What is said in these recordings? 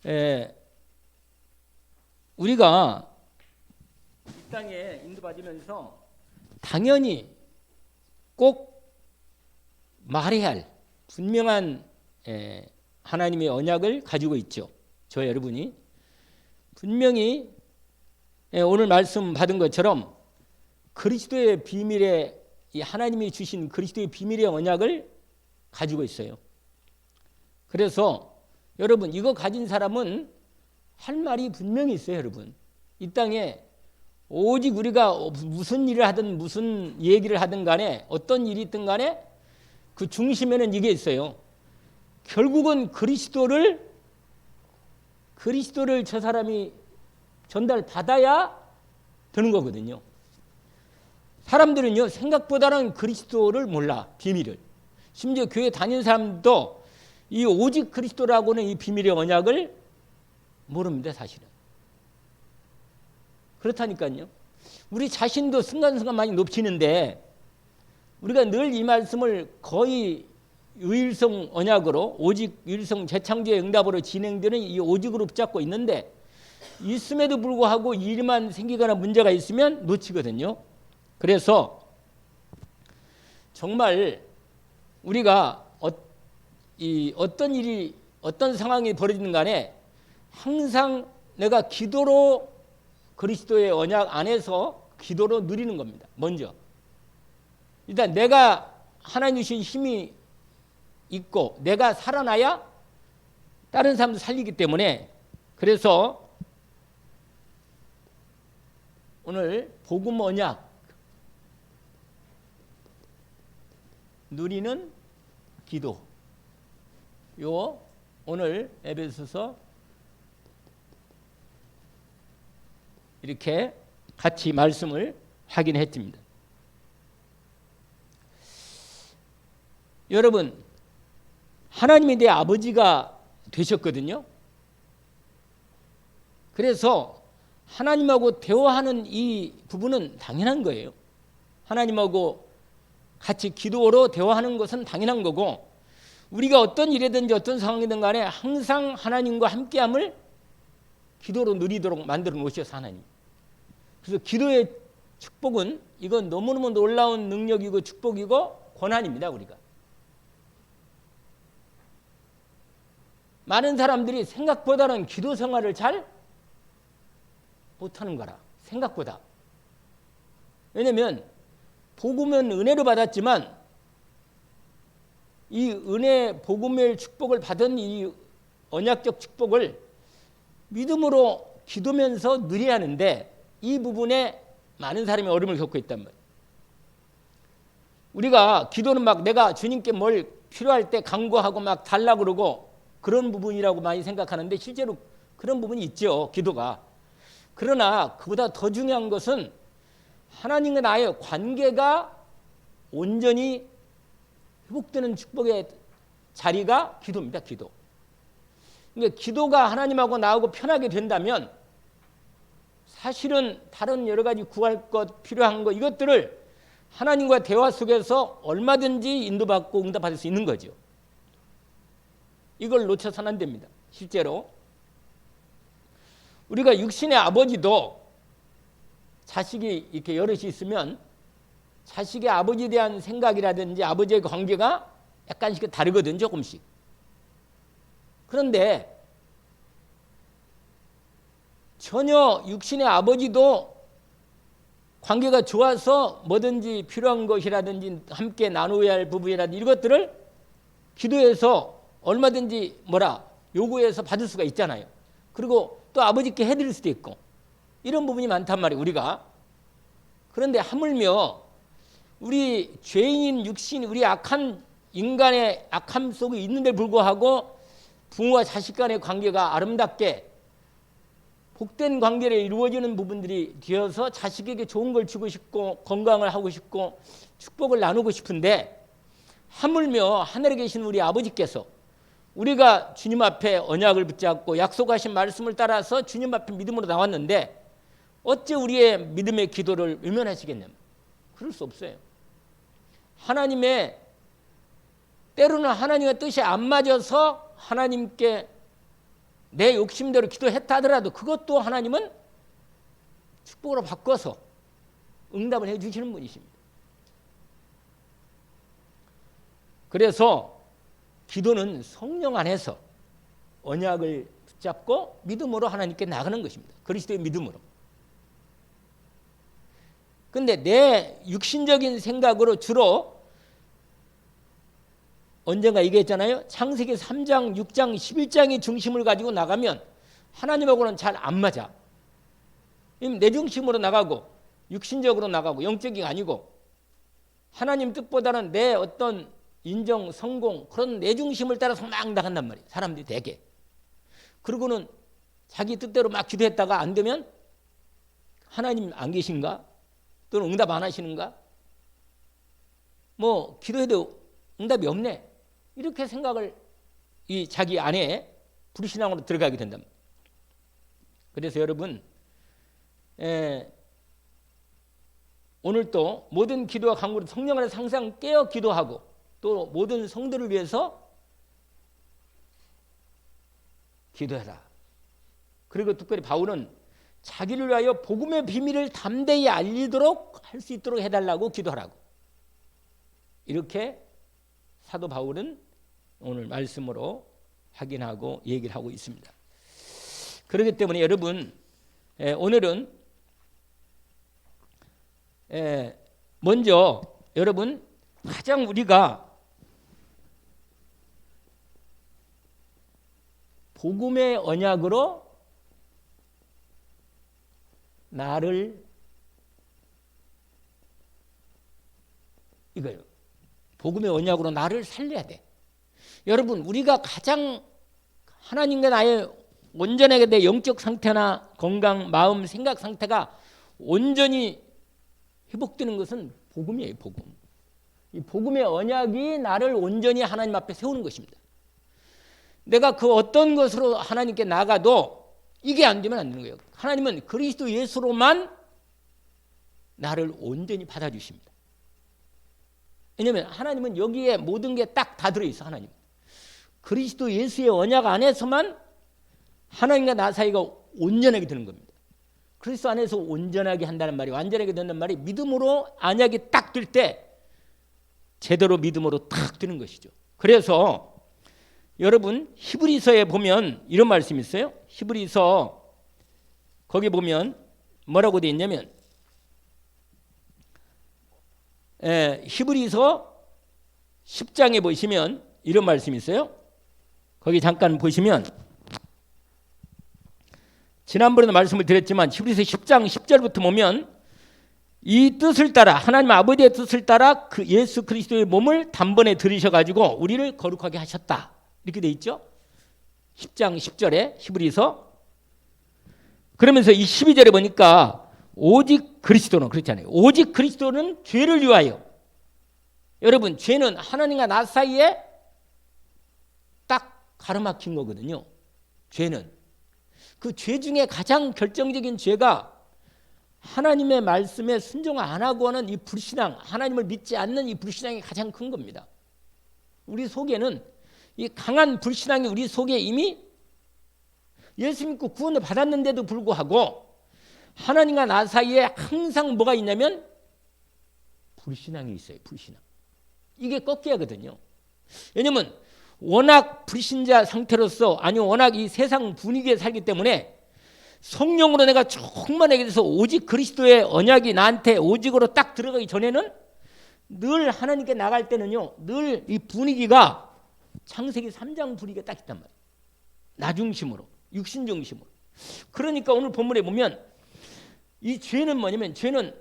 에, 우리가 이 땅에 인도받으면서 당연히 꼭 말해야 할 분명한 하나님의 언약을 가지고 있죠. 저 여러분이 분명히 오늘 말씀 받은 것처럼 그리스도의 비밀의 이 하나님이 주신 그리스도의 비밀의 언약을 가지고 있어요. 그래서 여러분 이거 가진 사람은 할 말이 분명히 있어요. 여러분 이 땅에 오직 우리가 무슨 일을 하든 무슨 얘기를 하든 간에 어떤 일이 있든 간에 그 중심에는 이게 있어요. 결국은 그리스도를 저 사람이 전달받아야 되는 거거든요. 사람들은요 생각보다는 그리스도를 몰라. 비밀을. 심지어 교회 다니는 사람도 이 오직 그리스도라고는 이 비밀의 언약을 모릅니다. 사실은. 그렇다니까요. 우리 자신도 순간순간 많이 높이는데 우리가 늘 이 말씀을 거의 유일성 언약으로 오직 유일성 재창조의 응답으로 진행되는 이 오직으로 붙잡고 있는데 있음에도 불구하고 일만 생기거나 문제가 있으면 놓치거든요. 그래서 정말 우리가 어떤 일이 어떤 상황이 벌어지는 간에 항상 내가 기도로 그리스도의 언약 안에서 기도로 누리는 겁니다. 먼저 일단 내가 하나님 주신 힘이 있고 내가 살아나야 다른 사람도 살리기 때문에 그래서 오늘 복음 언약 누리는 기도 요 오늘 에베소서 이렇게 같이 말씀을 하긴 했습니다. 여러분 하나님이 내 아버지가 되셨거든요. 그래서 하나님하고 대화하는 이 부분은 당연한 거예요. 하나님하고 같이 기도로 대화하는 것은 당연한 거고 우리가 어떤 일이든지 어떤 상황이든 간에 항상 하나님과 함께함을 기도로 누리도록 만들어 놓으셔서 하나님. 그래서 기도의 축복은 이건 너무너무 놀라운 능력이고 축복이고 권한입니다. 우리가. 많은 사람들이 생각보다는 기도 생활을 잘 못하는 거라. 생각보다. 왜냐하면 복음은 은혜로 받았지만 이 은혜 복음의 축복을 받은 이 언약적 축복을 믿음으로 기도면서 누려야 하는데 이 부분에 많은 사람이 어려움을 겪고 있단 말이에요. 우리가 기도는 막 내가 주님께 뭘 필요할 때 간구하고 막 달라고 그러고 그런 부분이라고 많이 생각하는데 실제로 그런 부분이 있죠. 기도가. 그러나 그보다 더 중요한 것은 하나님과 나의 관계가 온전히 회복되는 축복의 자리가 기도입니다. 기도. 그러니까 기도가 하나님하고 나하고 편하게 된다면 사실은 다른 여러 가지 구할 것, 필요한 것 이것들을 하나님과 대화 속에서 얼마든지 인도받고 응답받을 수 있는 거죠. 이걸 놓쳐서는 안 됩니다. 실제로 우리가 육신의 아버지도 자식이 이렇게 여럿이 있으면 자식의 아버지에 대한 생각이라든지 아버지의 관계가 약간씩 다르거든요. 조금씩. 그런데 전혀 육신의 아버지도 관계가 좋아서 뭐든지 필요한 것이라든지 함께 나누어야 할 부분이라든지 이것들을 기도해서 얼마든지 요구해서 받을 수가 있잖아요. 그리고 또 아버지께 해드릴 수도 있고 이런 부분이 많단 말이에요. 우리가. 그런데 하물며 우리 죄인인 육신 우리 악한 인간의 악함 속에 있는데 불구하고 부모와 자식 간의 관계가 아름답게 복된 관계를 이루어지는 부분들이 되어서 자식에게 좋은 걸 주고 싶고 건강을 하고 싶고 축복을 나누고 싶은데 하물며 하늘에 계신 우리 아버지께서 우리가 주님 앞에 언약을 붙잡고 약속하신 말씀을 따라서 주님 앞에 믿음으로 나왔는데 어째 우리의 믿음의 기도를 외면하시겠냐? 그럴 수 없어요. 하나님의 때로는 하나님의 뜻이 안 맞아서 하나님께 내 욕심대로 기도했다 하더라도 그것도 하나님은 축복으로 바꿔서 응답을 해 주시는 분이십니다. 그래서 기도는 성령 안에서 언약을 붙잡고 믿음으로 하나님께 나가는 것입니다. 그리스도의 믿음으로. 근데 내 육신적인 생각으로 주로 언젠가 얘기했잖아요. 창세기 3장, 6장, 11장의 중심을 가지고 나가면 하나님하고는 잘 안 맞아. 내 중심으로 나가고 육신적으로 나가고 영적인 게 아니고 하나님 뜻보다는 내 어떤 인정, 성공 그런 내 중심을 따라서 막 나간단 말이에요. 사람들이 되게. 그리고는 자기 뜻대로 막 기도했다가 안 되면 하나님 안 계신가? 또는 응답 안 하시는가? 뭐 기도해도 응답이 없네. 이렇게 생각을 이 자기 안에 불신앙으로 들어가게 된답니다. 그래서 여러분 오늘 또 모든 기도와 간구를 성령 안에서 항상 깨어 기도하고 또 모든 성도를 위해서 기도해라. 그리고 특별히 바울은 자기를 위하여 복음의 비밀을 담대히 알리도록 할 수 있도록 해달라고 기도하라고. 이렇게 사도 바울은 오늘 말씀으로 확인하고 얘기를 하고 있습니다. 그렇기 때문에 여러분 오늘은 먼저 여러분 가장 우리가 복음의 언약으로 나를 이거요. 복음의 언약으로 나를 살려야 돼. 여러분 우리가 가장 하나님과 나의 온전하게 내 영적 상태나 건강, 마음, 생각 상태가 온전히 회복되는 것은 복음이에요. 복음. 이 복음의 언약이 나를 온전히 하나님 앞에 세우는 것입니다. 내가 그 어떤 것으로 하나님께 나가도 이게 안 되면 안 되는 거예요. 하나님은 그리스도 예수로만 나를 온전히 받아주십니다. 왜냐하면 하나님은 여기에 모든 게 딱 다 들어있어. 하나님 그리스도 예수의 언약 안에서만 하나님과 나 사이가 온전하게 되는 겁니다. 그리스도 안에서 온전하게 한다는 말이 완전하게 된다는 말이 믿음으로 언약이 딱 될 때 제대로 믿음으로 딱 되는 것이죠. 그래서 여러분 히브리서에 보면 이런 말씀이 있어요. 히브리서 거기 보면 뭐라고 되어 있냐면 히브리서 10장에 보시면 이런 말씀이 있어요. 거기 잠깐 보시면 지난번에도 말씀을 드렸지만 히브리서 10장 10절부터 보면 이 뜻을 따라 하나님 아버지의 뜻을 따라 그 예수 그리스도의 몸을 단번에 들이셔가지고 우리를 거룩하게 하셨다. 이렇게 돼 있죠. 10장 10절에 히브리서. 그러면서 이 12절에 보니까 오직 그리스도는 그렇잖아요. 오직 그리스도는 죄를 위하여. 여러분 죄는 하나님과 나 사이에 딱 가로막힌 거거든요. 죄는. 그 죄 중에 가장 결정적인 죄가 하나님의 말씀에 순종 안 하고 하는 이 불신앙, 하나님을 믿지 않는 이 불신앙이 가장 큰 겁니다. 우리 속에는 이 강한 불신앙이 우리 속에 이미 예수 믿고 구원을 받았는데도 불구하고 하나님과 나 사이에 항상 뭐가 있냐면 불신앙이 있어요. 불신앙. 이게 꺾여야 하거든요. 왜냐하면 워낙 불신자 상태로서 아니면 워낙 이 세상 분위기에 살기 때문에 성령으로 내가 충만하게 돼서 오직 그리스도의 언약이 나한테 오직으로 딱 들어가기 전에는 늘 하나님께 나갈 때는요. 늘 이 분위기가 창세기 3장 분위기가 딱 있단 말이에요. 나 중심으로. 육신 중심으로. 그러니까 오늘 본문에 보면 이 죄는 뭐냐면 죄는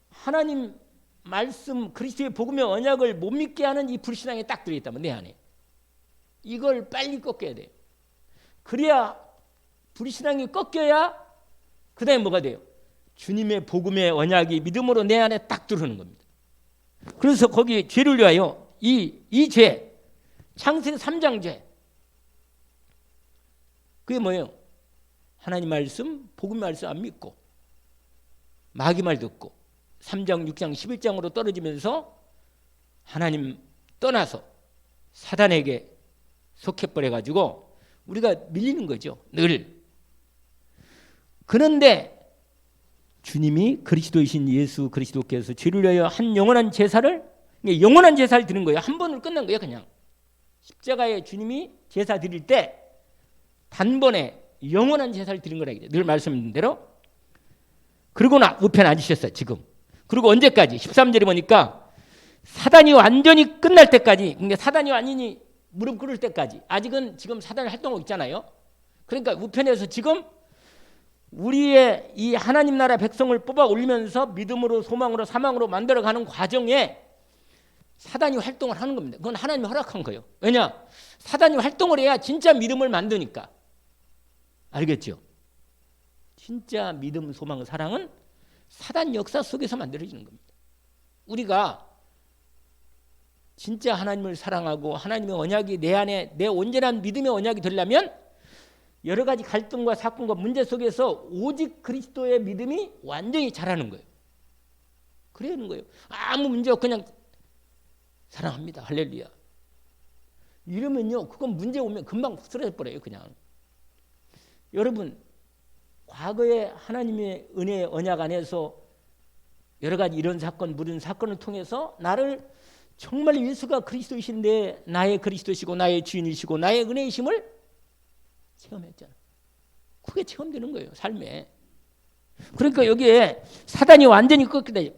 하나님 말씀 그리스도의 복음의 언약을 못 믿게 하는 이 불신앙이 딱 들어있다면 내 안에. 이걸 빨리 꺾여야 돼요. 그래야 불신앙이 꺾여야 그 다음에 뭐가 돼요? 주님의 복음의 언약이 믿음으로 내 안에 딱 들어오는 겁니다. 그래서 거기 죄를 위하여 이 죄, 창세기 3장 죄. 그게 뭐예요? 하나님 말씀, 복음 말씀 안 믿고 마귀 말 듣고 3장, 6장, 11장으로 떨어지면서 하나님 떠나서 사단에게 속해버려가지고 우리가 밀리는 거죠. 늘. 그런데 주님이 그리스도이신 예수 그리스도께서 죄를 위하여 한 영원한 제사를 드린 거예요. 한 번으로 끝난 거예요. 그냥 십자가에 주님이 제사 드릴 때 단번에 영원한 제사를 드린 거라. 늘 말씀드린 대로. 그리고 우편 앉으셨어요. 지금. 그리고 언제까지? 13절에 보니까 사단이 완전히 끝날 때까지, 그러니까 사단이 완전히 무릎 꿇을 때까지. 아직은 지금 사단이 활동하고 있잖아요. 그러니까 우편에서 지금 우리의 이 하나님 나라 백성을 뽑아 올리면서 믿음으로 소망으로 사망으로 만들어가는 과정에 사단이 활동을 하는 겁니다. 그건 하나님이 허락한 거예요. 왜냐? 사단이 활동을 해야 진짜 믿음을 만드니까. 알겠죠? 진짜 믿음, 소망, 사랑은 사단 역사 속에서 만들어지는 겁니다. 우리가 진짜 하나님을 사랑하고 하나님의 언약이 내 안에 내 온전한 믿음의 언약이 되려면 여러 가지 갈등과 사건과 문제 속에서 오직 그리스도의 믿음이 완전히 자라는 거예요. 그래야 거예요. 아무 문제 없고 그냥 사랑합니다. 할렐루야. 이러면요, 그건 문제 오면 금방 쓰러져 버려요. 그냥. 여러분, 과거에 하나님의 은혜의 언약 안에서 여러 가지 이런 사건, 무슨 사건을 통해서 나를 정말 예수가 그리스도이신데 나의 그리스도시고 나의 주인이시고 나의 은혜이심을 체험했잖아. 그게 체험되는 거예요. 삶에. 그러니까 여기에 사단이 완전히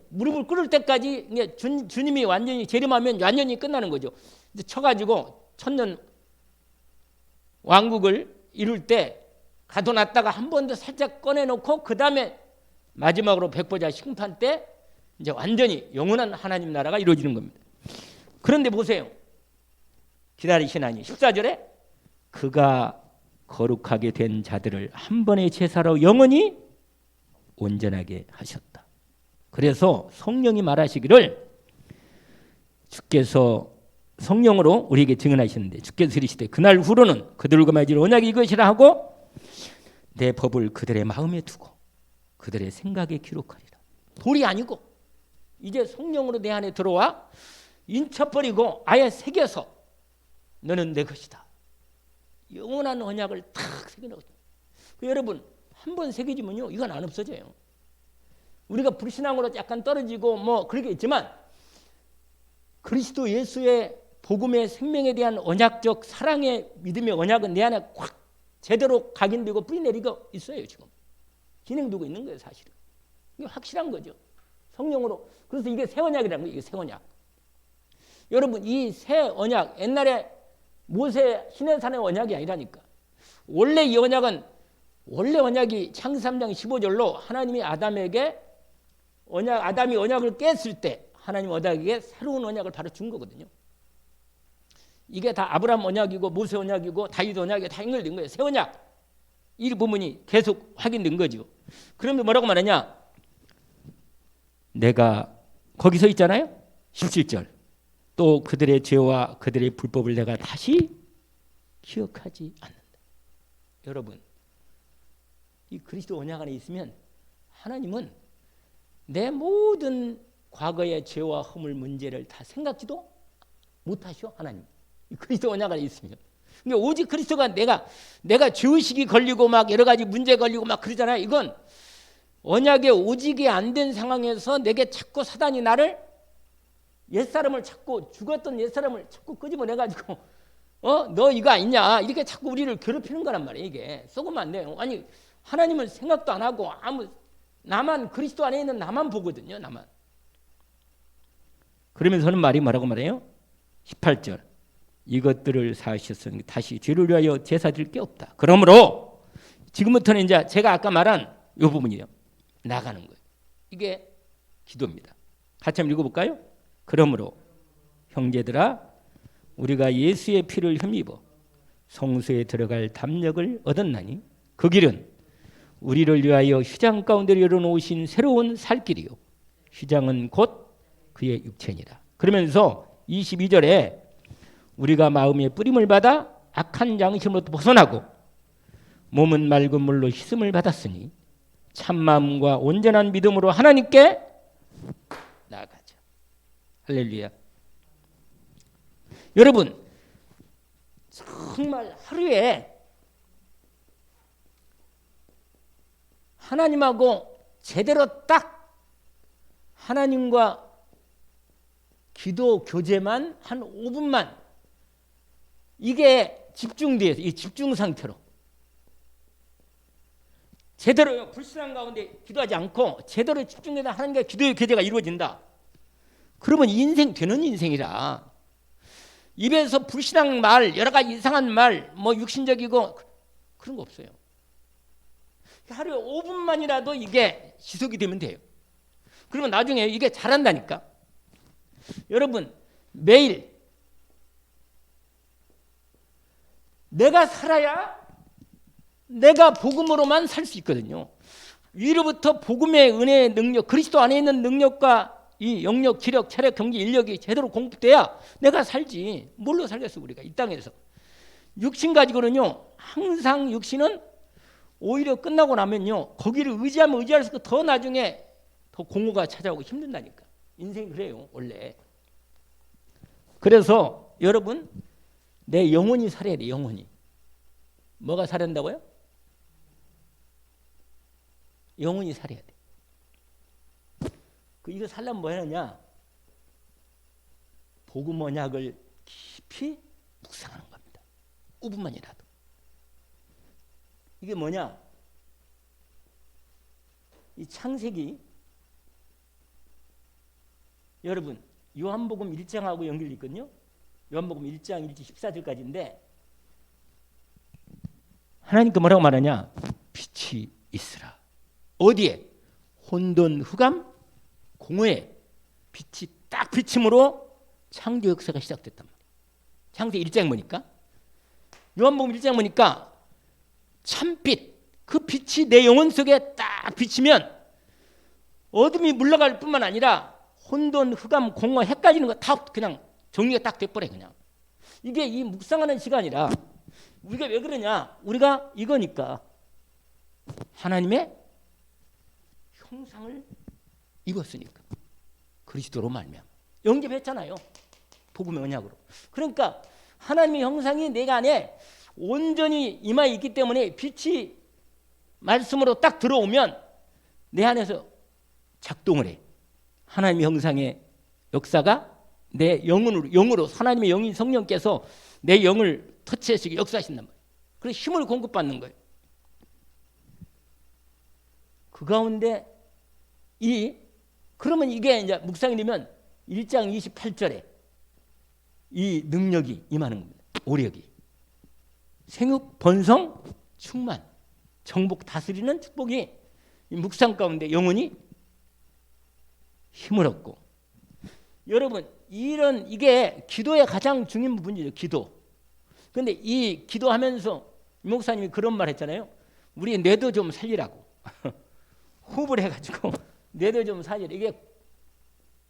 무릎을 꿇을 때까지 주님이 완전히 재림하면 완전히 끝나는 거죠. 이제 쳐가지고 천년 왕국을 이룰 때 가둬놨다가 한 번 더 살짝 꺼내놓고 그 다음에 마지막으로 백보자 심판 때 이제 완전히 영원한 하나님 나라가 이루어지는 겁니다. 그런데 보세요. 기다리시나니 14절에 그가 거룩하게 된 자들을 한 번의 제사로 영원히 온전하게 하셨다. 그래서 성령이 말하시기를 주께서 성령으로 우리에게 증언하시는데 주께서 이르시되 그날 후로는 그들과 맺을 언약이 이것이라 하고 내 법을 그들의 마음에 두고 그들의 생각에 기록하리라. 돌이 아니고 이제 성령으로 내 안에 들어와 인쳐버리고 아예 새겨서 너는 내 것이다. 영원한 언약을 탁 새겨놓거든요. 여러분 한 번 새겨지면요 이건 안 없어져요. 우리가 불신앙으로 약간 떨어지고 뭐 그렇게 있지만 그리스도 예수의 복음의 생명에 대한 언약적 사랑의 믿음의 언약은 내 안에 확 제대로 각인되고 뿌리내리고 있어요. 지금 진행되고 있는 거예요. 사실은 이게 확실한 거죠. 성령으로. 그래서 이게 새 언약이라는 거예요. 이게 새 언약. 여러분 이 새 언약 옛날에 모세 시내산의 언약이 아니라니까. 원래 이 언약은 원래 언약이 창세기 3장 15절로 하나님이 아담에게 아담이 언약을 깼을 때 하나님 아담에게 새로운 언약을 바로 준 거거든요. 이게 다 아브라함 언약이고 모세 언약이고 다윗 언약이 다 연결된 거예요. 새 언약. 이 부분이 계속 확인된 거죠. 그러면 뭐라고 말하냐? 내가 거기서 있잖아요. 17절. 또 그들의 죄와 그들의 불법을 내가 다시 기억하지 않는다. 여러분, 이 그리스도 언약 안에 있으면 하나님은 내 모든 과거의 죄와 허물 문제를 다 생각지도 못하셔. 하나님. 이 그리스도 언약 안에 있으면. 그러니까 오직 그리스도가 내가 죄의식이 걸리고 막 여러 가지 문제 걸리고 막 그러잖아요. 이건 언약에 오직이 안 된 상황에서 내게 자꾸 사단이 나를 옛사람을 자꾸 죽었던 옛사람을 자꾸 끄집어내가지고 너 이거 아니냐 이렇게 자꾸 우리를 괴롭히는 거란 말이에요. 이게 썩으면 안 돼요. 아니 하나님은 생각도 안 하고 나만 그리스도 안에 있는 나만 보거든요. 나만. 그러면서는 말이 뭐라고 말해요? 18절. 이것들을 사하셨으니 다시 죄를 위하여 제사 드릴 게 없다. 그러므로 지금부터는 이제 제가 아까 말한 이 부분이에요. 나가는 거예요. 이게 기도입니다. 같이 한번 읽어볼까요? 그러므로 형제들아 우리가 예수의 피를 힘입어 성소에 들어갈 담력을 얻었나니 그 길은 우리를 위하여 휘장 가운데 열어놓으신 새로운 살 길이요 휘장은 곧 그의 육체니라. 그러면서 22절에 우리가 마음의 뿌림을 받아 악한 양심으로부터 벗어나고 몸은 맑은 물로 씻음을 받았으니 참마음과 온전한 믿음으로 하나님께 나아가자. 할렐루야. 여러분 정말 하루에 하나님하고 제대로 딱 하나님과 기도 교제만 한 5분만 이게 집중돼서 이 집중 상태로 제대로 불신앙 가운데 기도하지 않고 제대로 집중해서 하나님과 기도의 교제가 이루어진다. 그러면 인생 되는 인생이라 입에서 불신앙 말 여러 가지 이상한 말 뭐 육신적이고 그런 거 없어요. 하루에 5분만이라도 이게 지속이 되면 돼요. 그러면 나중에 이게 잘한다니까. 여러분 매일 내가 살아야 내가 복음으로만 살 수 있거든요. 위로부터 복음의 은혜의 능력, 그리스도 안에 있는 능력과 이 영역, 기력, 체력, 경기, 인력이 제대로 공급돼야 내가 살지. 뭘로 살겠어 우리가 이 땅에서. 육신 가지고는요. 항상 육신은 오히려 끝나고 나면요. 거기를 의지하면 의지할수록 더 나중에 더 공허가 찾아오고 힘든다니까. 인생이 그래요 원래. 그래서 여러분 내 영혼이 살아야 돼. 영혼이. 뭐가 살아야 된다고요? 영혼이 살아야 돼. 이거 살려면 뭐 하느냐? 복음 언약을 깊이 묵상하는 겁니다. 5분만이라도. 이게 뭐냐? 이 창세기 여러분 요한복음 1장하고 연결이 있거든요. 요한복음 1장 1절 14절까지인데 하나님께 뭐라고 말하냐? 빛이 있으라. 어디에? 혼돈, 흑암, 공허에 빛이 딱 비침으로 창조 역사가 시작됐단 말이에요. 창세기 1장 보니까 요한복음 1장 보니까 참빛 그 빛이 내 영혼 속에 딱 비치면 어둠이 물러갈 뿐만 아니라 혼돈, 흑암, 공허 헷갈리는 거 다 그냥 정리가 딱 돼버려. 그냥 이게 이 묵상하는 시간이라 우리가 왜 그러냐? 우리가 이거니까 하나님의 형상을 입었으니까 그리스도로 말미암아 영접했잖아요. 복음의 언약으로. 그러니까 하나님의 형상이 내가 안에 온전히 임하에 있기 때문에 빛이 말씀으로 딱 들어오면 내 안에서 작동을 해. 하나님의 형상의 역사가 내 영으로 하나님의 영인 성령께서 내 영을 터치해서 역사하신단 말이에요. 그래서 힘을 공급받는 거예요. 그 가운데 그러면 이게 이제 묵상이 되면 1장 28절에 이 능력이 임하는 겁니다. 오력이. 생육, 번성, 충만, 정복, 다스리는 축복이 이 묵상 가운데 영혼이 힘을 얻고. 여러분 이게 기도의 가장 중요한 부분이죠. 기도. 그런데 이 기도하면서 이 목사님이 그런 말 했잖아요. 우리 뇌도 좀 살리라고. 호흡을 해가지고 뇌도 좀 살리라.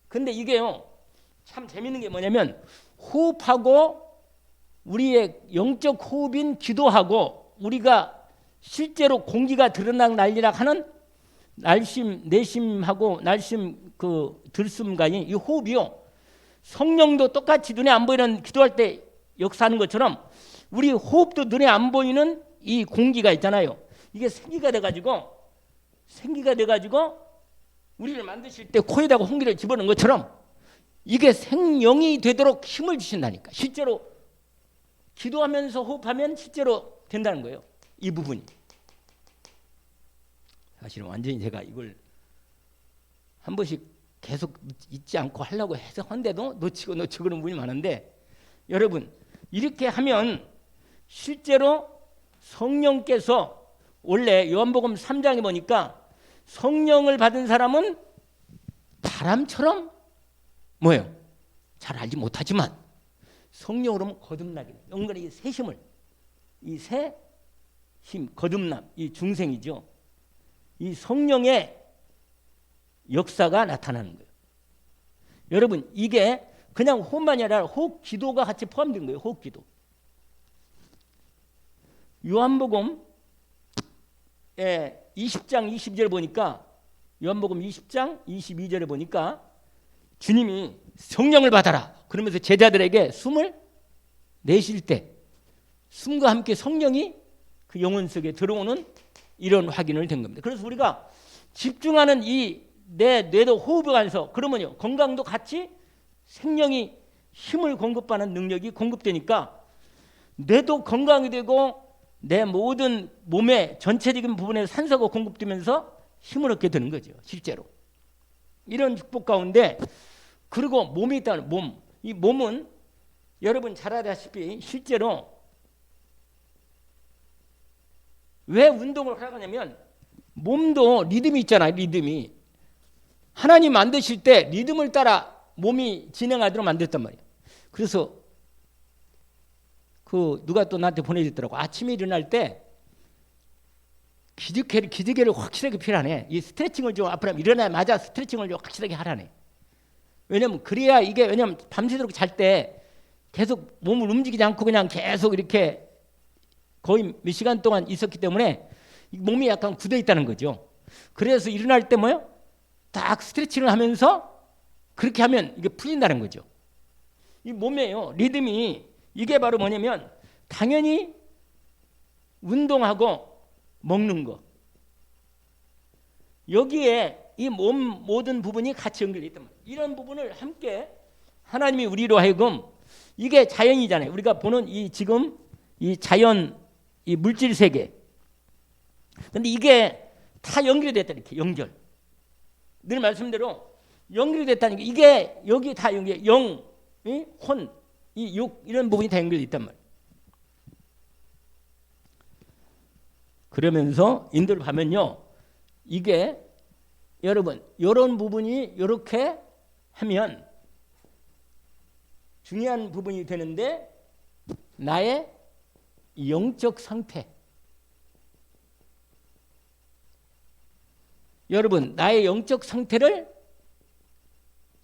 근데 이게요 참 재밌는 게 뭐냐면 호흡하고 우리의 영적 호흡인 기도하고 우리가 실제로 공기가 드러나고 난리락 하는 날심 내심하고 날심 그 들숨간이 이 호흡이요. 성령도 똑같이 눈에 안 보이는 기도할 때 역사하는 것처럼 우리 호흡도 눈에 안 보이는 이 공기가 있잖아요. 이게 생기가 돼가지고 우리를 만드실 때 코에다가 홍기를 집어넣은 것처럼 이게 생명이 되도록 힘을 주신다니까. 실제로 기도하면서 호흡하면 실제로 된다는 거예요. 이 부분이. 사실은 완전히 제가 이걸 한 번씩 계속 잊지 않고 하려고 해서 한데도 놓치고 그런 부분이 많은데 여러분 이렇게 하면 실제로 성령께서 원래 요한복음 3장에 보니까 성령을 받은 사람은 바람처럼 뭐예요? 잘 알지 못하지만 성령으로 하면 거듭나게 돼요. 영광의 이 새 힘을 이 새 힘 거듭남 이 중생이죠. 이 성령의 역사가 나타나는 거예요. 여러분 이게 그냥 호흡만이 아니라 호흡 기도가 같이 포함된 거예요. 호흡 기도. 요한복음 20장 22절 보니까 요한복음 20장 22절에 보니까 주님이 성령을 받아라 그러면서 제자들에게 숨을 내쉴 때 숨과 함께 성령이 그 영혼 속에 들어오는 이런 확인을 된 겁니다. 그래서 우리가 집중하는 이 내 뇌도 호흡에 관해서 그러면요 건강도 같이 생명이 힘을 공급하는 능력이 공급되니까 뇌도 건강이 되고 내 모든 몸의 전체적인 부분에 산소가 공급되면서 힘을 얻게 되는 거죠. 실제로 이런 축복 가운데 그리고 몸이 있다는 몸, 이 몸은 여러분 잘 아다시피 실제로 왜 운동을 하냐면 몸도 리듬이 있잖아요. 리듬이 하나님 만드실 때 리듬을 따라 몸이 진행하도록 만들었단 말이에요. 그래서 그 누가 또 나한테 보내줬더라고. 아침에 일어날 때 기지개를 확실하게 필요하네. 이 스트레칭을 좀 앞으로 일어나자마자 스트레칭을 좀 확실하게 하라네. 왜냐면 그래야 이게 왜냐면 밤새도록 잘 때 계속 몸을 움직이지 않고 그냥 계속 이렇게 거의 몇 시간 동안 있었기 때문에 몸이 약간 굳어 있다는 거죠. 그래서 일어날 때 뭐요? 딱 스트레칭을 하면서 그렇게 하면 이게 풀린다는 거죠. 이 몸에요 리듬이 이게 바로 뭐냐면 당연히 운동하고 먹는 거 여기에 이 몸 모든 부분이 같이 연결되어 있단 말이에요. 이런 부분을 함께 하나님이 우리로 하여금 이게 자연이잖아요. 우리가 보는 이 지금 이 자연 이 물질 세계. 근데 이게 다 연결이 됐다 이렇게 연결. 늘 말씀대로 연결이 됐다는 게 이게 여기 다 연결 영, 혼, 이 육 이런 부분이 다 연결돼 있단 말이에요. 그러면서 인도를 가면요. 이게 여러분 이런 부분이 이렇게 하면 중요한 부분이 되는데 나의 영적 상태 여러분 나의 영적 상태를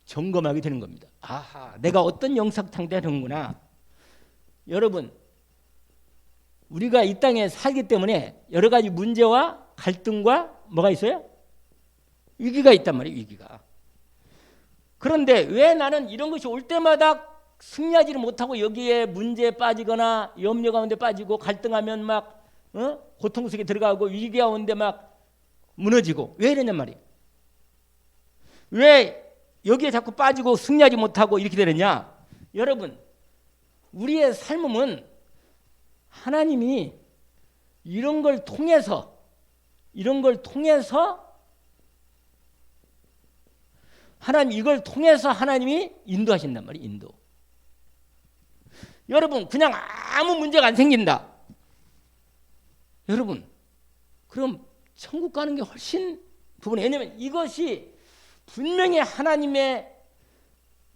점검하게 되는 겁니다. 아하 내가 어떤 영적 상태가 되는구나. 여러분 우리가 이 땅에 살기 때문에 여러 가지 문제와 갈등과 뭐가 있어요? 위기가 있단 말이에요. 위기가. 그런데 왜 나는 이런 것이 올 때마다 승리하지를 못하고 여기에 문제에 빠지거나 염려 가운데 빠지고 갈등하면 막 고통 속에 들어가고 위기 가운데 막 무너지고 왜 이러냔 말이에요. 왜 여기에 자꾸 빠지고 승리하지 못하고 이렇게 되느냐. 여러분 우리의 삶은 하나님이 이런 걸 통해서 하나님 이걸 통해서 하나님이 인도하신단 말이에요. 인도. 여러분 그냥 아무 문제가 안 생긴다. 여러분 그럼 천국 가는 게 훨씬 부분이에요. 왜냐하면 이것이 분명히 하나님의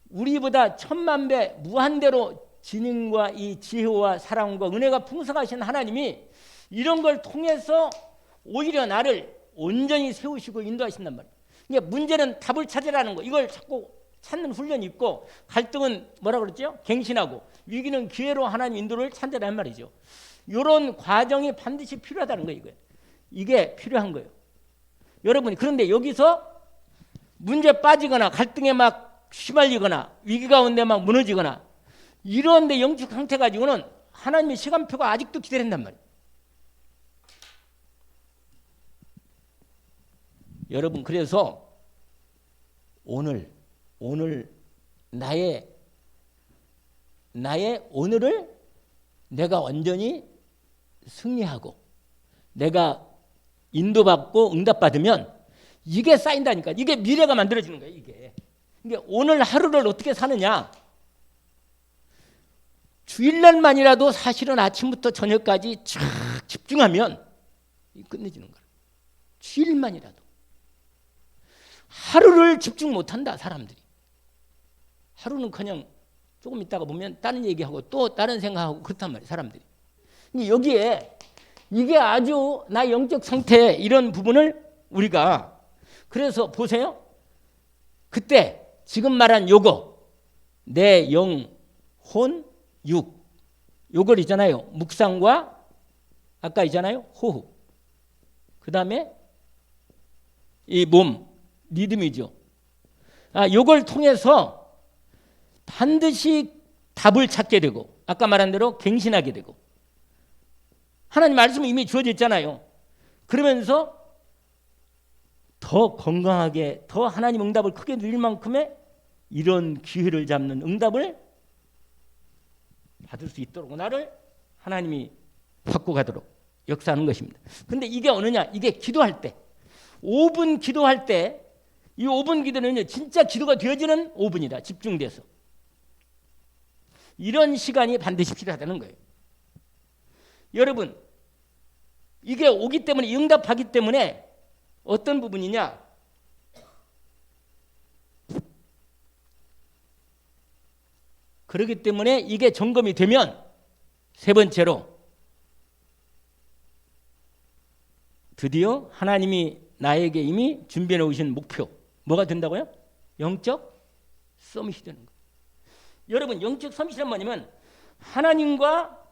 우리보다 천만배 무한대로 지능과 이 지혜와 사랑과 은혜가 풍성하신 하나님이 이런 걸 통해서 오히려 나를 온전히 세우시고 인도하신단 말이에요. 그러니까 문제는 답을 찾으라는 거. 이걸 자꾸 찾는 훈련이 있고 갈등은 뭐라 그랬죠? 갱신하고 위기는 기회로 하나님 인도를 찾으라는 말이죠. 이런 과정이 반드시 필요하다는 거예요. 이게 필요한 거예요. 여러분 그런데 여기서 문제 빠지거나 갈등에 막 휘말리거나 위기 가운데 막 무너지거나 이런 데 영적 상태 가지고는 하나님의 시간표가 아직도 기다린단 말이에요. 여러분 그래서 오늘 나의 오늘을 내가 완전히 승리하고 내가 인도받고 응답받으면 이게 쌓인다니까. 이게 미래가 만들어지는 거예요. 이게 오늘 하루를 어떻게 사느냐. 주일날만이라도 사실은 아침부터 저녁까지 쫙 집중하면 끝내지는 거예요. 주일만이라도. 하루를 집중 못한다 사람들이. 하루는 그냥 조금 있다가 보면 다른 얘기하고 또 다른 생각하고 그렇단 말이에요. 사람들이. 여기에 이게 아주 나 영적 상태 이런 부분을 우리가 그래서 보세요. 그때 지금 말한 요거 내 영, 혼, 육 요걸 있잖아요. 묵상과 아까 있잖아요. 호흡. 그 다음에 이 몸 리듬이죠. 요걸 통해서 반드시 답을 찾게 되고 아까 말한 대로 갱신하게 되고 하나님 말씀이 이미 주어져 있잖아요. 그러면서 더 건강하게 더 하나님 응답을 크게 누릴 만큼의 이런 기회를 잡는 응답을 받을 수 있도록 나를 하나님이 바꿔가도록 역사하는 것입니다. 근데 이게 어느냐? 이게 기도할 때 5분 기도할 때 이 5분 기도는요 진짜 기도가 되어지는 5분이다. 집중돼서 이런 시간이 반드시 필요하다는 거예요. 여러분 이게 오기 때문에 응답하기 때문에 어떤 부분이냐? 그렇기 때문에 이게 점검이 되면 세 번째로 드디어 하나님이 나에게 이미 준비해 놓으신 목표 뭐가 된다고요? 영적 서밋이 되는 거예요. 여러분 영적 서밋이란 뭐냐면 하나님과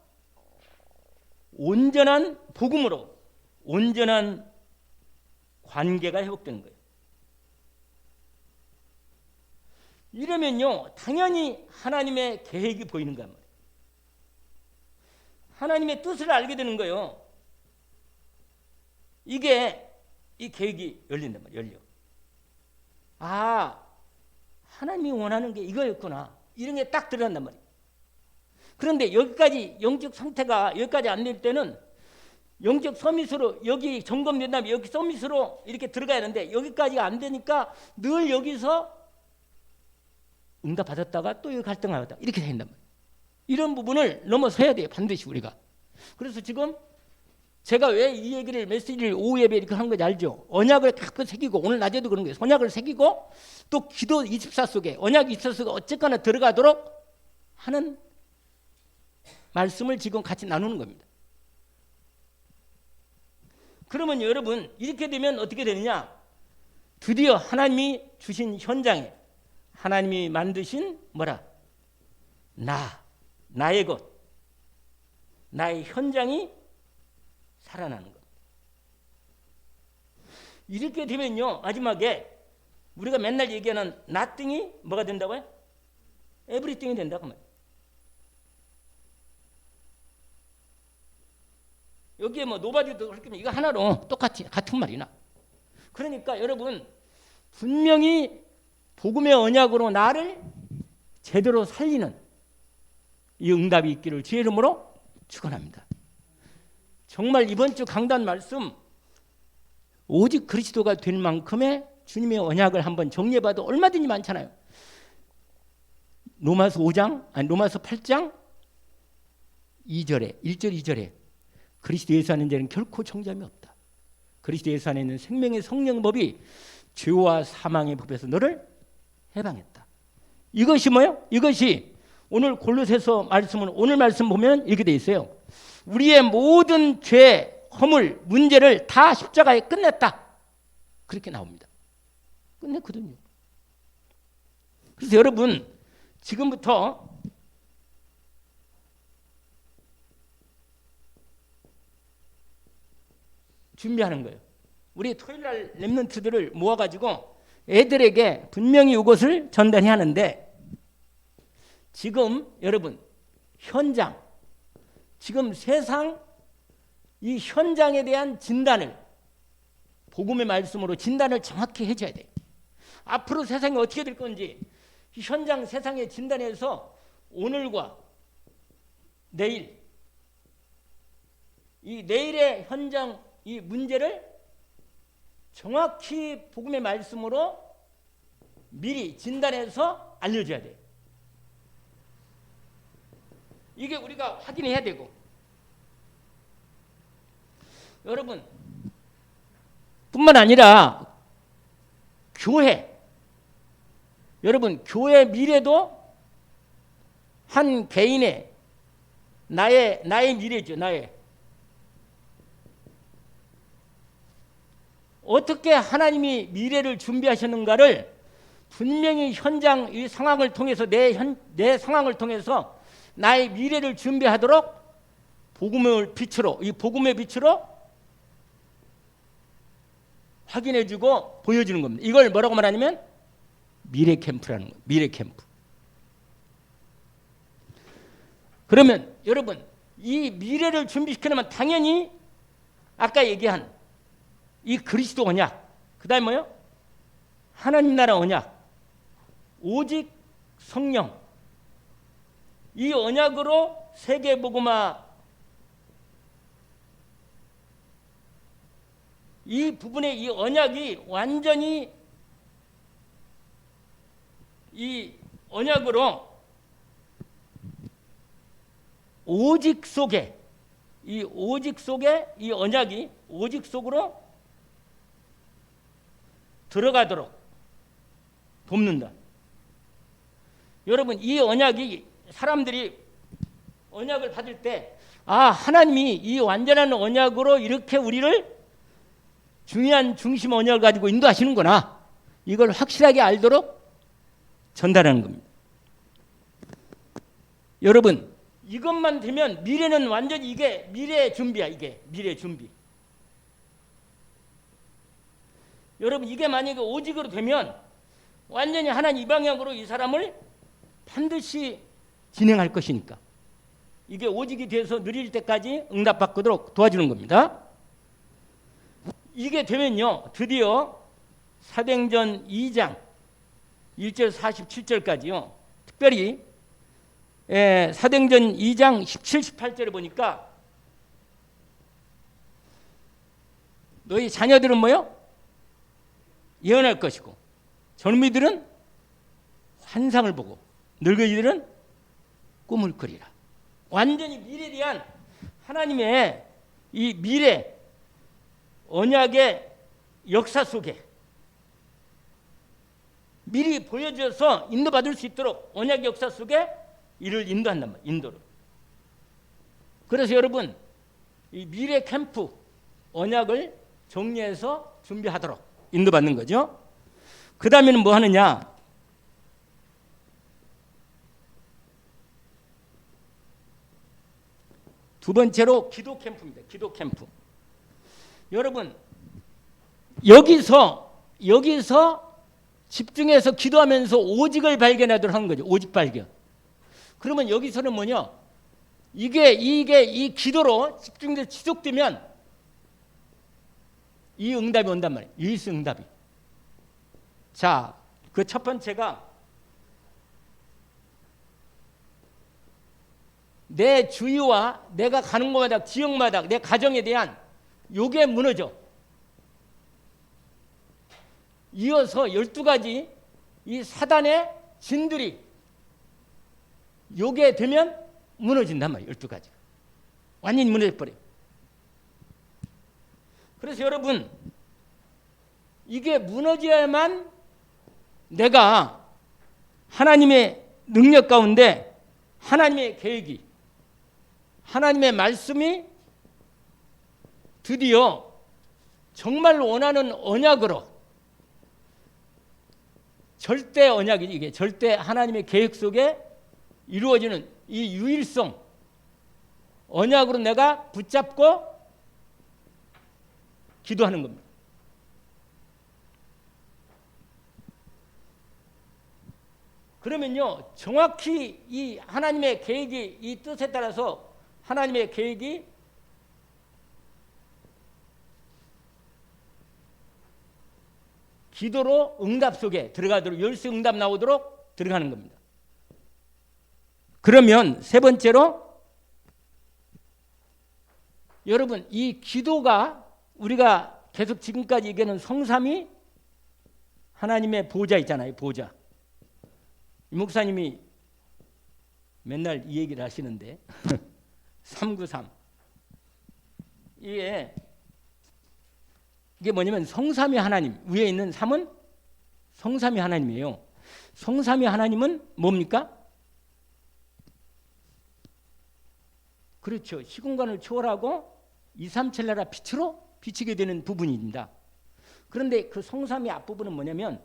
온전한 복음으로 온전한 관계가 회복되는 거예요. 이러면요 당연히 하나님의 계획이 보이는 거란 말이에요. 하나님의 뜻을 알게 되는 거예요. 이게 이 계획이 열린단 말이에요. 열려. 아 하나님이 원하는 게 이거였구나. 이런 게 딱 들어간단 말이에요. 그런데 여기까지 영적 상태가 여기까지 안 될 때는 영적 서밋으로 여기 점검된 다음에 여기 서밋으로 이렇게 들어가야 하는데 여기까지가 안 되니까 늘 여기서 응답 받았다가 또 여기 갈등하다 이렇게 된단 말이에요. 이런 부분을 넘어서야 돼요. 반드시 우리가. 그래서 지금 제가 왜 이 얘기를 메시지를 오후 예배 이렇게 하는 건지 알죠? 언약을 딱 새기고 오늘 낮에도 그런 거예요. 언약을 새기고 또 기도 24 속에 언약이 있어서 어쨌거나 들어가도록 하는 말씀을 지금 같이 나누는 겁니다. 그러면 여러분 이렇게 되면 어떻게 되느냐? 드디어 하나님이 주신 현장에 하나님이 만드신 뭐라? 나의 것, 나의 현장이 살아나는 것. 이렇게 되면요 마지막에 우리가 맨날 얘기하는 nothing이 뭐가 된다고요? everything이 된다고 말이에요. 여기에 뭐 노바디도 그렇게 이거 하나로 같은 말이나. 그러니까 여러분 분명히 복음의 언약으로 나를 제대로 살리는 이 응답이 있기를 주의 이름으로 축원합니다. 정말 이번 주 강단 말씀 오직 그리스도가 될 만큼의 주님의 언약을 한번 정리해봐도 얼마든지 많잖아요. 로마서 8장 2절에 1절 2절에 그리스도 예수 안에 있는 자는 결코 정죄함이 없다. 그리스도 예수 안에 있는 생명의 성령 법이 죄와 사망의 법에서 너를 해방했다. 이것이 뭐예요? 이것이 오늘 골로새서 말씀은 오늘 말씀 보면 이렇게 돼 있어요. 우리의 모든 죄, 허물, 문제를 다 십자가에 끝냈다. 그렇게 나옵니다. 끝냈거든요. 그래서 여러분 지금부터 준비하는 거예요. 우리 토요일날 렘넌트들을 모아가지고 애들에게 분명히 이것을 전달해야 하는데 지금 여러분 현장 지금 세상 이 현장에 대한 진단을 복음의 말씀으로 진단을 정확히 해줘야 돼요. 앞으로 세상이 어떻게 될 건지 현장 세상의 진단에서 오늘과 내일 이 내일의 현장 이 문제를 정확히 복음의 말씀으로 미리 진단해서 알려줘야 돼요. 이게 우리가 확인해야 되고 여러분 뿐만 아니라 교회 여러분 교회 미래도 한 개인의 나의 미래죠. 나의 어떻게 하나님이 미래를 준비하셨는가를 분명히 현장 이 상황을 통해서 내 상황을 통해서 나의 미래를 준비하도록 복음의 빛으로 확인해주고 보여주는 겁니다. 이걸 뭐라고 말하냐면 미래 캠프라는 거예요. 미래 캠프. 그러면 여러분 이 미래를 준비시키려면 당연히 아까 얘기한 이 그리스도 언약, 그 다음에 뭐요? 하나님 나라 언약, 오직 성령, 이 언약으로 세계복음화, 이 부분의 이 언약이 완전히 이 언약으로 오직 속에, 이 오직 속에 이 언약이 오직 속으로 들어가도록 돕는다. 여러분, 이 언약이 사람들이 언약을 받을 때, 아, 하나님이 이 완전한 언약으로 이렇게 우리를 중요한 중심 언약을 가지고 인도하시는구나, 이걸 확실하게 알도록 전달하는 겁니다. 여러분, 이것만 되면 미래는 완전히, 이게 미래의 준비야. 이게 미래의 준비. 여러분, 이게 만약에 오직으로 되면 완전히 하나님 이 방향으로 이 사람을 반드시 진행할 것이니까, 이게 오직이 돼서 느릴 때까지 응답받도록 도와주는 겁니다. 이게 되면요, 드디어 사도행전 2장 1절 47절까지요. 특별히 사도행전 2장 17, 18절에 보니까 너희 자녀들은 뭐요? 예언할 것이고, 젊은이들은 환상을 보고, 늙은이들은 꿈을 꾸리라. 완전히 미래에 대한 하나님의 이 미래 언약의 역사 속에 미리 보여줘서 인도받을 수 있도록 언약 역사 속에 이를 인도한단 말이에요. 인도를. 그래서 여러분, 이 미래 캠프 언약을 정리해서 준비하도록 인도받는 거죠. 그 다음에는 뭐 하느냐? 두 번째로 기도 캠프입니다. 기도 캠프. 여러분, 여기서 집중해서 기도하면서 오직을 발견하도록 하는 거죠. 오직 발견. 그러면 여기서는 뭐냐? 이게 이 기도로 집중돼서 지속되면 이 응답이 온단 말이에요. 예수 응답이. 자, 그 첫 번째가 내 주위와 내가 가는 곳마다, 지역마다 내 가정에 대한 요게 무너져. 이어서 12가지 이 사단의 진들이 요게 되면 무너진단 말이에요. 12가지가. 완전히 무너져버려요. 그래서 여러분, 이게 무너져야만 내가 하나님의 능력 가운데 하나님의 계획이, 하나님의 말씀이 드디어 정말 원하는 언약으로, 절대 언약이지, 이게 절대 하나님의 계획 속에 이루어지는 이 유일성 언약으로 내가 붙잡고 기도하는 겁니다. 그러면요, 정확히 이 하나님의 계획이, 이 뜻에 따라서 하나님의 계획이 기도로 응답 속에 들어가도록, 열쇠 응답 나오도록 들어가는 겁니다. 그러면 세 번째로, 여러분, 이 기도가 우리가 계속 지금까지 얘기하는 성삼위 하나님의 보좌 있잖아요. 보좌. 이 목사님이 맨날 이 얘기를 하시는데 393. 이게 뭐냐면 성삼위 하나님, 위에 있는 3은 성삼위 하나님이에요. 성삼위 하나님은 뭡니까? 그렇죠. 시공간을 초월하고 237 나라 빛으로 비치게 되는 부분입니다. 그런데 그 성삼위 앞부분은 뭐냐면,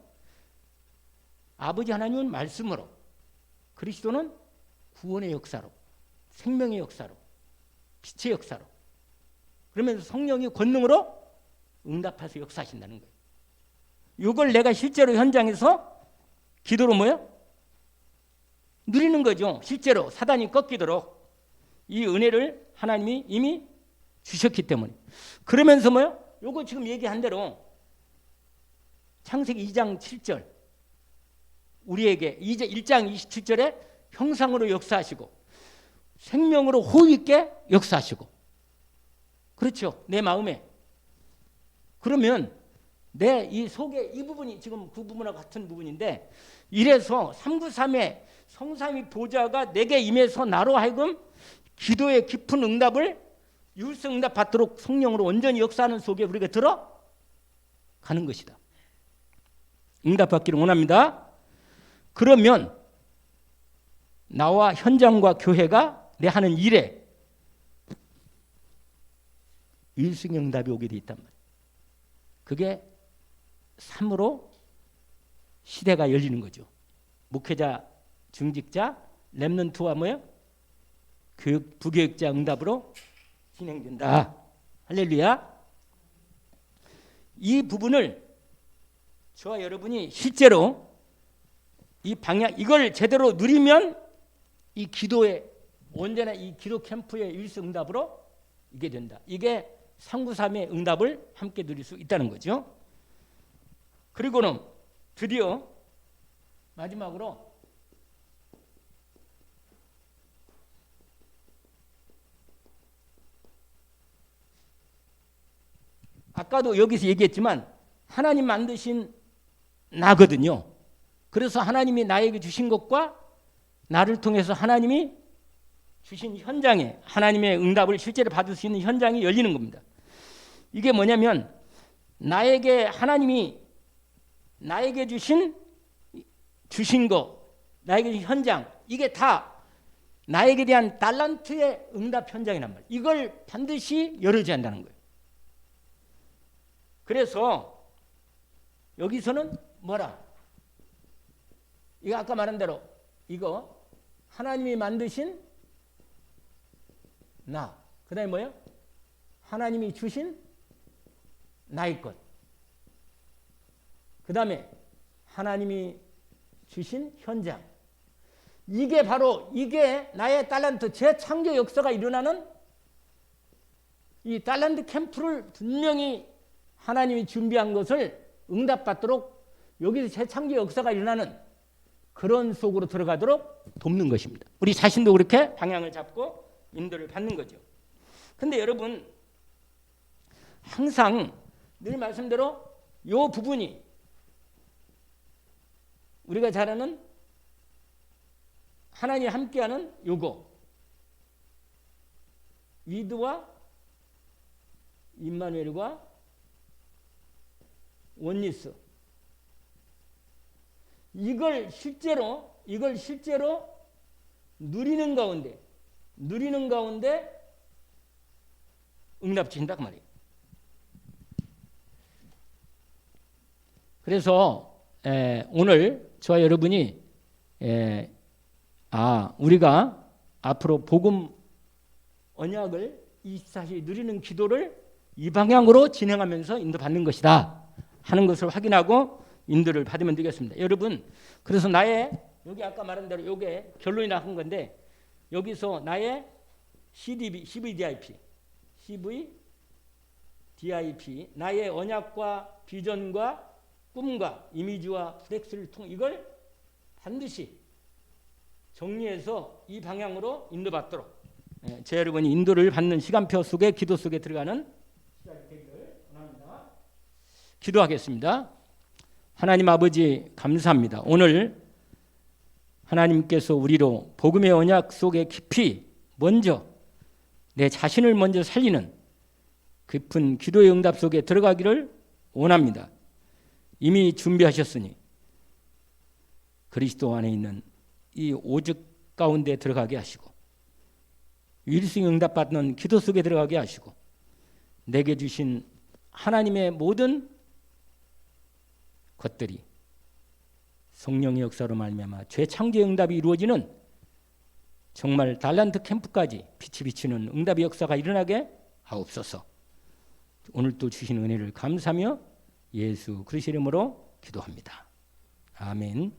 아버지 하나님은 말씀으로, 그리스도는 구원의 역사로, 생명의 역사로, 빛의 역사로, 그러면서 성령이 권능으로 응답해서 역사하신다는 거예요. 이걸 내가 실제로 현장에서 기도로 뭐요? 누리는 거죠. 실제로 사단이 꺾이도록 이 은혜를 하나님이 이미 주셨기 때문에. 그러면서 뭐요? 요거 지금 얘기한 대로 창세기 2장 7절 우리에게 1장 27절에 형상으로 역사하시고 생명으로 호흡 있게 역사하시고 그렇죠. 내 마음에. 그러면 내 이 속에 이 부분이 지금 그 부분과 같은 부분인데 이래서 393의 성삼위 보좌가 내게 임해서 나로 하여금 기도의 깊은 응답을 유일성 응답 받도록 성령으로 온전히 역사하는 속에 우리가 들어가는 것이다. 응답 받기를 원합니다. 그러면 나와 현장과 교회가 내 하는 일에 유일성 응답이 오게 돼 있단 말이에요. 그게 참으로 시대가 열리는 거죠. 목회자, 중직자, 렘넌트와 뭐예요? 교육, 부교육자 응답으로 진행된다. 할렐루야. 이 부분을 저와 여러분이 실제로 이 방향 이걸 제대로 누리면 이 기도의 언제나 이 기도 캠프의 유일성 응답으로 이게 된다. 이게 393의 응답을 함께 누릴 수 있다는 거죠. 그리고는 드디어 마지막으로 아까도 여기서 얘기했지만 하나님 만드신 나거든요. 그래서 하나님이 나에게 주신 것과 나를 통해서 하나님이 주신 현장에 하나님의 응답을 실제로 받을 수 있는 현장이 열리는 겁니다. 이게 뭐냐면 나에게 하나님이 나에게 주신 거, 나에게 주신 현장 이게 다 나에게 대한 달란트의 응답 현장이란 말이에요. 이걸 반드시 열어줘야 한다는 거예요. 그래서 여기서는 뭐라? 이거 아까 말한 대로 이거 하나님이 만드신 나. 그 다음에 뭐예요? 하나님이 주신 나의 것. 그 다음에 하나님이 주신 현장. 이게 바로 이게 나의 달란트 재창조 역사가 일어나는 이 달란트 캠프를 분명히 하나님이 준비한 것을 응답받도록 여기서 재창조 역사가 일어나는 그런 속으로 들어가도록 돕는 것입니다. 우리 자신도 그렇게 방향을 잡고 인도를 받는 거죠. 근데 여러분 항상 늘 말씀대로 이 부분이 우리가 잘 아는 하나님이 함께하는 요거 위드와 임마누엘과 원리스 이걸 실제로 누리는 가운데 응답 주신다 그 말이에요. 그래서 오늘 저와 여러분이 우리가 앞으로 복음 언약을 24시에 누리는 기도를 이 방향으로 진행하면서 인도받는 것이다 하는 것을 확인하고 인도를 받으면 되겠습니다. 여러분 그래서 나의 여기 아까 말한 대로 이게 결론이 나온 건데 여기서 나의 CVDIP 나의 언약과 비전과 꿈과 이미지와 플렉스를 통해 이걸 반드시 정리해서 이 방향으로 인도받도록 제 여러분이 인도를 받는 시간표 속에 기도 속에 들어가는 시간이 되기를 원합니다. 기도하겠습니다. 하나님 아버지 감사합니다. 오늘 하나님께서 우리로 복음의 언약 속에 깊이 먼저 내 자신을 먼저 살리는 깊은 기도의 응답 속에 들어가기를 원합니다. 이미 준비하셨으니 그리스도 안에 있는 이 오직 가운데 들어가게 하시고 유일성 응답받는 기도 속에 들어가게 하시고 내게 주신 하나님의 모든 것들이 성령의 역사로 말미암아 재창조의 응답이 이루어지는 정말 달란트 캠프까지 빛이 비치는 응답의 역사가 일어나게 하옵소서. 오늘 또 주신 은혜를 감사하며 예수 그리스도 이름으로 기도합니다. 아멘.